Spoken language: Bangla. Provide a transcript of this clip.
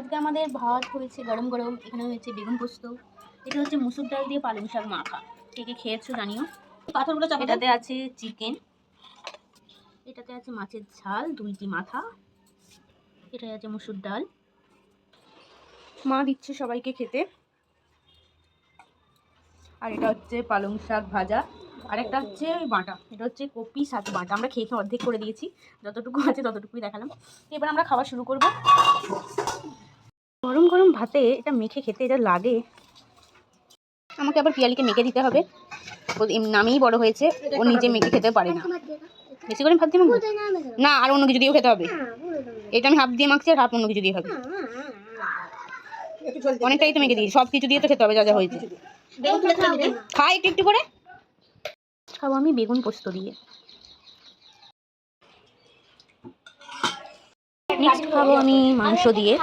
আজকে আমাদের ভাত হয়েছে গরম গরম, এখানে হয়েছে বেগুন পোস্ত, এটা হচ্ছে মুসুর ডাল দিয়ে পালং শাক মাখা। কে কে খেয়েছো জানিও। পাথরগুলো এটাতে আছে চিকেন, এটাতে আছে মাছের ঝাল, 2টি মাথা, এটাতে আছে মুসুর ডাল। মা দিচ্ছে সবাইকে খেতে। আর এটা হচ্ছে পালং শাক ভাজা, আর একটা হচ্ছে বাটা, এটা হচ্ছে কপি সাথে বাটা। আমরা খেয়ে অর্ধেক করে দিয়েছি, যতটুকু আছে ততটুকুই দেখালাম। এবার আমরা খাওয়া শুরু করব। গরম গরম ভাতে এটা মেখে খেতে এটা লাগে। আমাকে আবার পিয়ালিকে মেখে দিতে হবে, ও নামেই বড় হয়েছে, ও নিজে মেখে খেতে পারে না। বেশি করে ভাত দিয়ে মাখবো না, আর অন্য কিছু দিয়েও খেতে হবে। এটা আমি হাফ দিয়ে মাখছি আর হাফ অন্য কিছু দিয়ে হবে। অনেকটাই তো মেখে দিই, সব কিছু দিয়ে তো খেতে হবে যা যা হয়েছে। খাই একটু একটু করে খাবো আমি বেগুন পোস্ত দিয়ে। নেক্সট খাবো আমি মাংস দিয়ে।